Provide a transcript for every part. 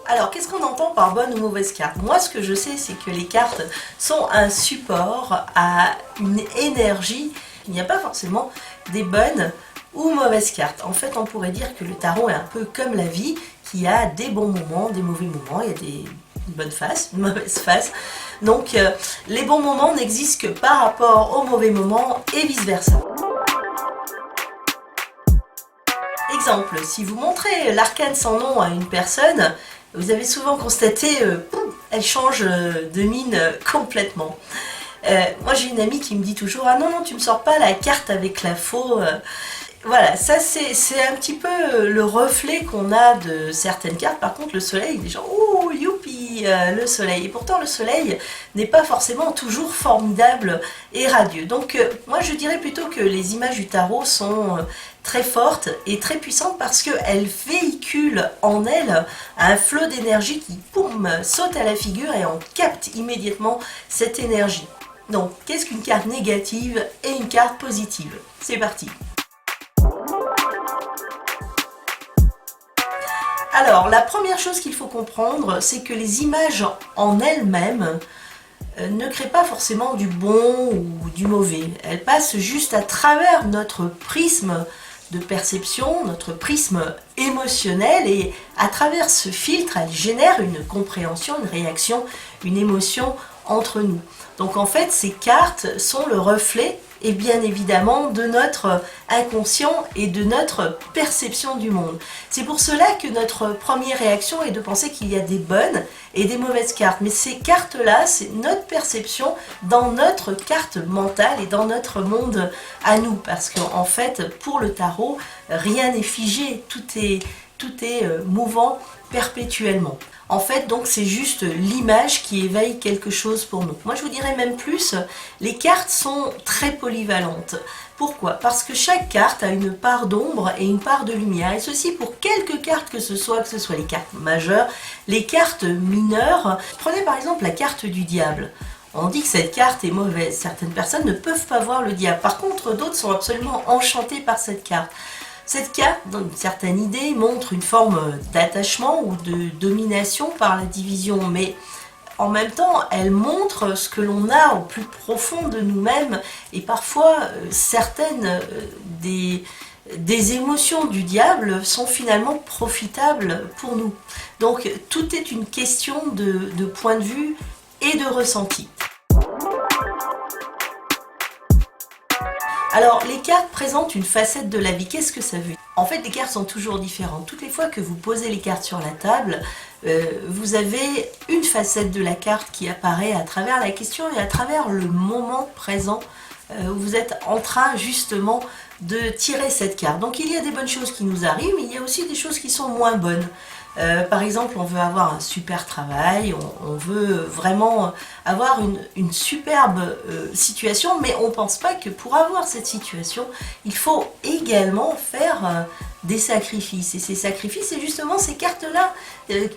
Alors, qu'est-ce qu'on entend par bonne ou mauvaise carte? Moi, ce que je sais, c'est que les cartes sont un support à une énergie. Il n'y a pas forcément des bonnes ou mauvaises cartes. En fait, on pourrait dire que le tarot est un peu comme la vie, qui a des bons moments, des mauvais moments, il y a des bonnes faces, une mauvaise face. Donc, les bons moments n'existent que par rapport aux mauvais moments et vice-versa. Exemple, si vous montrez l'arcane sans nom à une personne, vous avez souvent constaté, elle change de mine complètement. Moi j'ai une amie qui me dit toujours « Ah non, non, tu me sors pas la carte avec la faux ». Voilà, ça c'est un petit peu le reflet qu'on a de certaines cartes. Par contre le soleil, les gens « Ouh, youpi, le soleil ». Et pourtant le soleil n'est pas forcément toujours formidable et radieux. Donc moi je dirais plutôt que les images du tarot sont très fortes et très puissantes parce qu'elles véhiculent en elles un flot d'énergie qui, poum, saute à la figure et on capte immédiatement cette énergie. Donc, qu'est-ce qu'une carte négative et une carte positive? C'est parti! Alors, la première chose qu'il faut comprendre, c'est que les images en elles-mêmes ne créent pas forcément du bon ou du mauvais. Elles passent juste à travers notre prisme de perception, notre prisme émotionnel, et à travers ce filtre, elle génère une compréhension, une réaction, une émotion entre nous. Donc en fait, ces cartes sont le reflet, et bien évidemment, de notre inconscient et de notre perception du monde. C'est pour cela que notre première réaction est de penser qu'il y a des bonnes et des mauvaises cartes. Mais ces cartes-là, c'est notre perception dans notre carte mentale et dans notre monde à nous. Parce qu'en fait, pour le tarot, rien n'est figé, tout est mouvant perpétuellement. En fait, donc, c'est juste l'image qui éveille quelque chose pour nous. Moi, je vous dirais même plus, les cartes sont très polyvalentes. Pourquoi? Parce que chaque carte a une part d'ombre et une part de lumière. Et ceci pour quelques cartes que ce soit les cartes majeures, les cartes mineures. Prenez par exemple la carte du diable. On dit que cette carte est mauvaise. Certaines personnes ne peuvent pas voir le diable. Par contre, d'autres sont absolument enchantées par cette carte. Cette carte, dans une certaine idée, montre une forme d'attachement ou de domination par la division, mais en même temps, elle montre ce que l'on a au plus profond de nous-mêmes, et parfois certaines des émotions du diable sont finalement profitables pour nous. Donc tout est une question de point de vue et de ressenti. Alors, les cartes présentent une facette de la vie. Qu'est-ce que ça veut dire? En fait, les cartes sont toujours différentes. Toutes les fois que vous posez les cartes sur la table, vous avez une facette de la carte qui apparaît à travers la question et à travers le moment présent où vous êtes en train justement de tirer cette carte. Donc, il y a des bonnes choses qui nous arrivent, mais il y a aussi des choses qui sont moins bonnes. Par exemple, on veut avoir un super travail, on veut vraiment avoir une superbe situation, mais on ne pense pas que pour avoir cette situation, il faut également faire des sacrifices. Et ces sacrifices, c'est justement ces cartes-là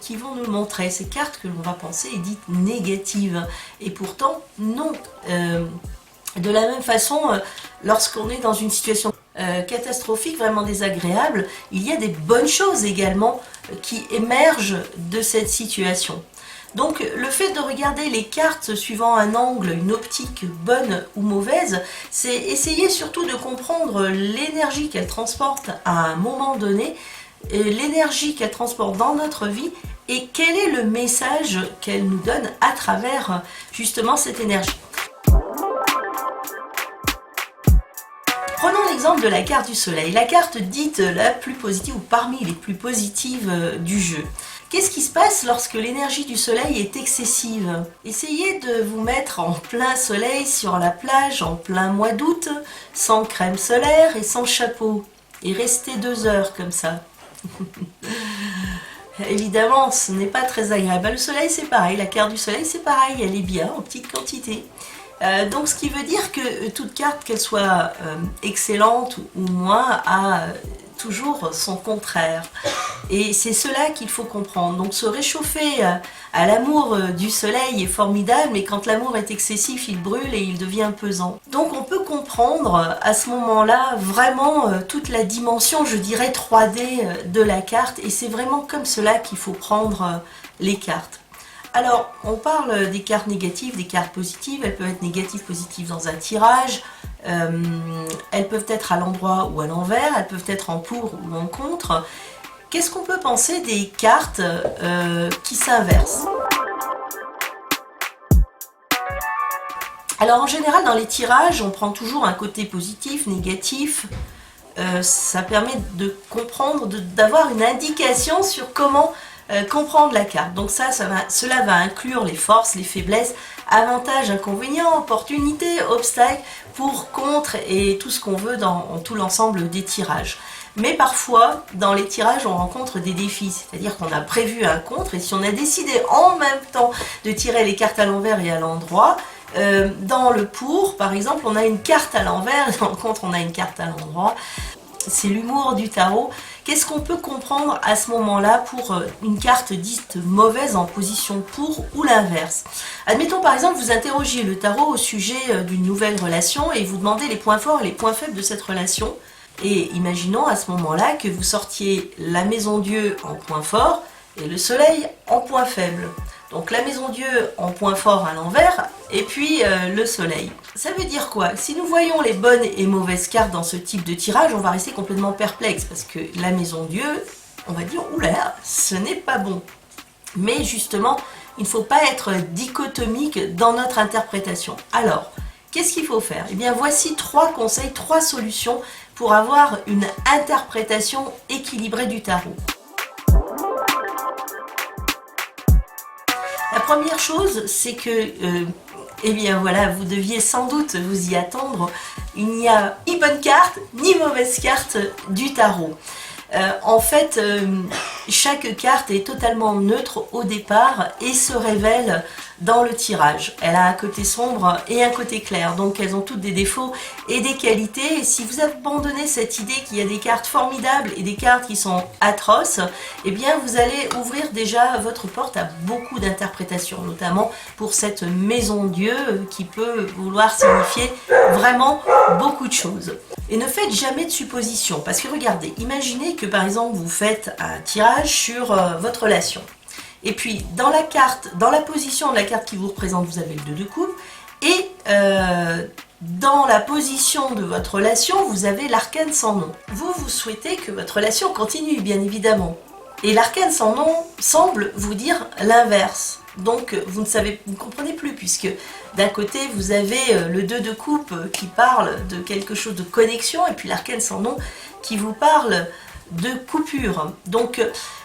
qui vont nous le montrer, ces cartes que l'on va penser et dites négatives. Et pourtant, non. De la même façon, lorsqu'on est dans une situation catastrophique, vraiment désagréable, il y a des bonnes choses également qui émergent de cette situation. Donc le fait de regarder les cartes suivant un angle, une optique bonne ou mauvaise, c'est essayer surtout de comprendre l'énergie qu'elle transporte à un moment donné, l'énergie qu'elle transporte dans notre vie et quel est le message qu'elle nous donne à travers justement cette énergie. Prenons l'exemple de la carte du soleil, la carte dite la plus positive ou parmi les plus positives du jeu. Qu'est-ce qui se passe lorsque l'énergie du soleil est excessive? Essayez de vous mettre en plein soleil sur la plage en plein mois d'août, sans crème solaire et sans chapeau. Et restez 2 heures comme ça. Évidemment, ce n'est pas très agréable. Le soleil, c'est pareil, la carte du soleil, c'est pareil, elle est bien en petite quantité. Donc ce qui veut dire que toute carte, qu'elle soit excellente ou moins, a toujours son contraire. Et c'est cela qu'il faut comprendre. Donc se réchauffer à l'amour du soleil est formidable, mais quand l'amour est excessif, il brûle et il devient pesant. Donc on peut comprendre à ce moment-là vraiment toute la dimension, je dirais 3D de la carte, et c'est vraiment comme cela qu'il faut prendre les cartes. Alors, on parle des cartes négatives, des cartes positives. Elles peuvent être négatives, positives dans un tirage. Elles peuvent être à l'endroit ou à l'envers. Elles peuvent être en pour ou en contre. Qu'est-ce qu'on peut penser des cartes qui s'inversent? Alors, en général, dans les tirages, on prend toujours un côté positif, négatif. Ça permet de comprendre, d'avoir une indication sur comment comprendre la carte. Donc cela va inclure les forces, les faiblesses, avantages, inconvénients, opportunités, obstacles, pour, contre et tout ce qu'on veut dans tout l'ensemble des tirages. Mais parfois, dans les tirages, on rencontre des défis, c'est-à-dire qu'on a prévu un contre, et si on a décidé en même temps de tirer les cartes à l'envers et à l'endroit, dans le pour, par exemple, on a une carte à l'envers, et dans le contre, on a une carte à l'endroit. C'est l'humour du tarot. Qu'est-ce qu'on peut comprendre à ce moment-là pour une carte dite mauvaise en position pour ou l'inverse? Admettons par exemple, vous interrogiez le tarot au sujet d'une nouvelle relation et vous demandez les points forts et les points faibles de cette relation. Et imaginons à ce moment-là que vous sortiez la maison Dieu en point fort et le soleil en point faible. Donc la maison Dieu en point fort à l'envers et puis le soleil. Ça veut dire quoi? Si nous voyons les bonnes et mauvaises cartes dans ce type de tirage, on va rester complètement perplexe parce que la maison Dieu, on va dire oula, ce n'est pas bon. Mais justement, il ne faut pas être dichotomique dans notre interprétation. Alors, qu'est-ce qu'il faut faire? Eh bien, voici 3 conseils, 3 solutions pour avoir une interprétation équilibrée du tarot. La première chose, c'est que, eh bien voilà, vous deviez sans doute vous y attendre. Il n'y a ni bonne carte, ni mauvaise carte du tarot. En fait, chaque carte est totalement neutre au départ et se révèle dans le tirage. Elle a un côté sombre et un côté clair, donc elles ont toutes des défauts et des qualités. Et si vous abandonnez cette idée qu'il y a des cartes formidables et des cartes qui sont atroces, eh bien vous allez ouvrir déjà votre porte à beaucoup d'interprétations, notamment pour cette maison Dieu qui peut vouloir signifier vraiment beaucoup de choses. Et ne faites jamais de suppositions, parce que regardez, imaginez que par exemple vous faites un tirage sur votre relation. Et puis dans la carte, dans la position de la carte qui vous représente, vous avez le 2 de coupe, et dans la position de votre relation, vous avez l'arcane sans nom. Vous souhaitez que votre relation continue, bien évidemment. Et l'arcane sans nom semble vous dire l'inverse. Donc vous ne comprenez plus, puisque d'un côté vous avez le 2 de coupe qui parle de quelque chose de connexion, et puis l'arcane sans nom qui vous parle de coupure. Donc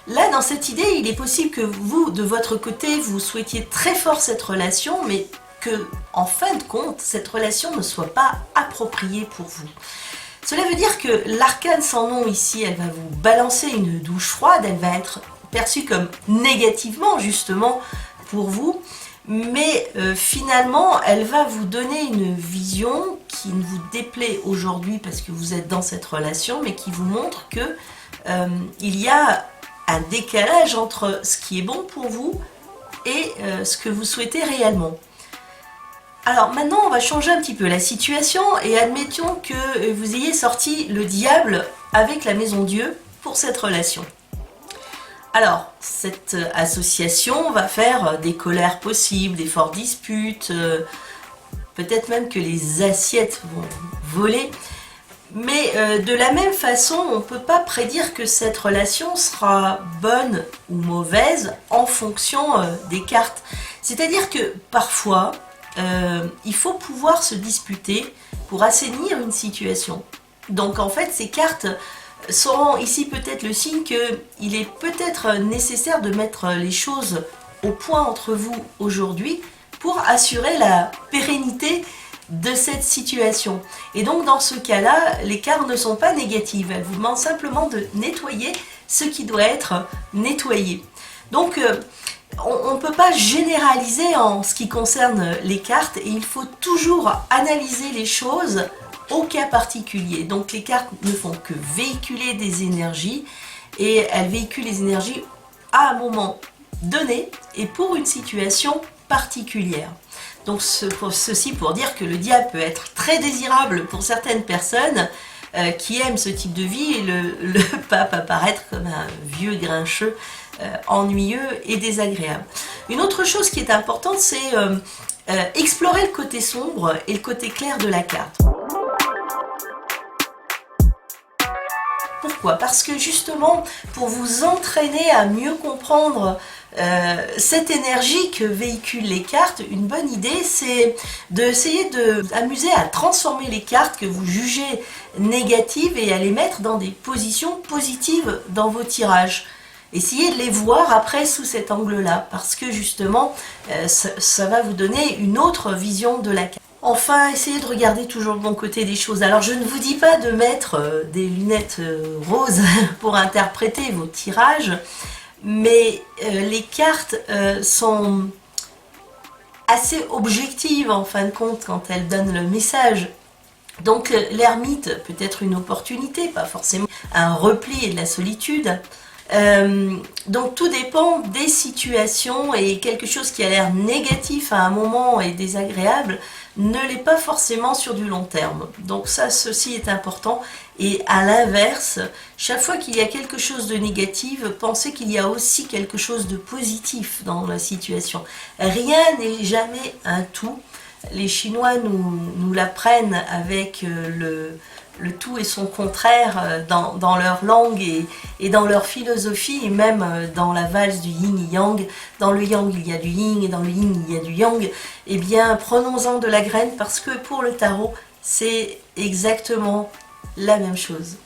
là, dans cette idée, il est possible que vous, de votre côté, vous souhaitiez très fort cette relation, mais que, en fin de compte, cette relation ne soit pas appropriée pour vous. Cela veut dire que l'arcane sans nom ici, elle va vous balancer une douche froide, elle va être perçue comme négativement, justement, pour vous, mais finalement, elle va vous donner une vision qui ne vous déplaît aujourd'hui parce que vous êtes dans cette relation, mais qui vous montre que il y a un décalage entre ce qui est bon pour vous et ce que vous souhaitez réellement. Alors maintenant, on va changer un petit peu la situation et admettons que vous ayez sorti le diable avec la maison Dieu pour cette relation. Alors, cette association va faire des colères possibles, des fortes disputes, peut-être même que les assiettes vont voler. Mais de la même façon, on ne peut pas prédire que cette relation sera bonne ou mauvaise en fonction des cartes. C'est-à-dire que parfois, il faut pouvoir se disputer pour assainir une Donc en fait, ces cartes seront ici peut-être le signe qu'il est peut-être nécessaire de mettre les choses au point entre vous aujourd'hui pour assurer la pérennité de cette situation. Et donc dans ce cas-là, les cartes ne sont pas négatives, elles vous demandent simplement de nettoyer ce qui doit être nettoyé. Donc on ne peut pas généraliser en ce qui concerne les cartes et il faut toujours analyser les choses au cas particulier. Donc les cartes ne font que véhiculer des énergies et elles véhiculent les énergies à un moment donné et pour une situation particulière. Donc ceci pour dire que le diable peut être très désirable pour certaines personnes qui aiment ce type de vie et le pape apparaître comme un vieux grincheux ennuyeux et désagréable. Une autre chose qui est importante, c'est explorer le côté sombre et le côté clair de la carte. Pourquoi? Parce que justement, pour vous entraîner à mieux comprendre cette énergie que véhiculent les cartes, une bonne idée, c'est d'essayer d'amuser à transformer les cartes que vous jugez négatives et à les mettre dans des positions positives dans vos tirages. Essayez de les voir après sous cet angle-là, parce que justement, ça va vous donner une autre vision de la carte. Enfin, essayez de regarder toujours le bon côté des choses. Alors, je ne vous dis pas de mettre des lunettes roses pour interpréter vos tirages, mais les cartes sont assez objectives en fin de compte quand elles donnent le message. Donc, l'ermite peut être une opportunité, pas forcément un repli et de la solitude. Donc tout dépend des situations et quelque chose qui a l'air négatif à un moment et désagréable ne l'est pas forcément sur du long terme. Donc ça, ceci est important. Et à l'inverse, chaque fois qu'il y a quelque chose de négatif, pensez qu'il y a aussi quelque chose de positif dans la situation. Rien n'est jamais un tout. Les Chinois nous l'apprennent avec le tout et son contraire dans leur langue et dans leur philosophie, et même dans la valse du yin et yang. Dans le yang il y a du yin et dans le yin il y a du yang. Eh bien prenons-en de la graine, parce que pour le tarot c'est exactement la même chose.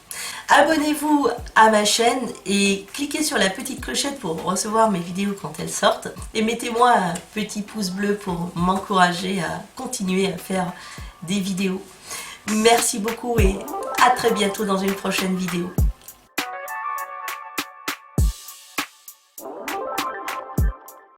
Abonnez-vous à ma chaîne et cliquez sur la petite clochette pour recevoir mes vidéos quand elles sortent. Et mettez-moi un petit pouce bleu pour m'encourager à continuer à faire des vidéos. Merci beaucoup et à très bientôt dans une prochaine vidéo.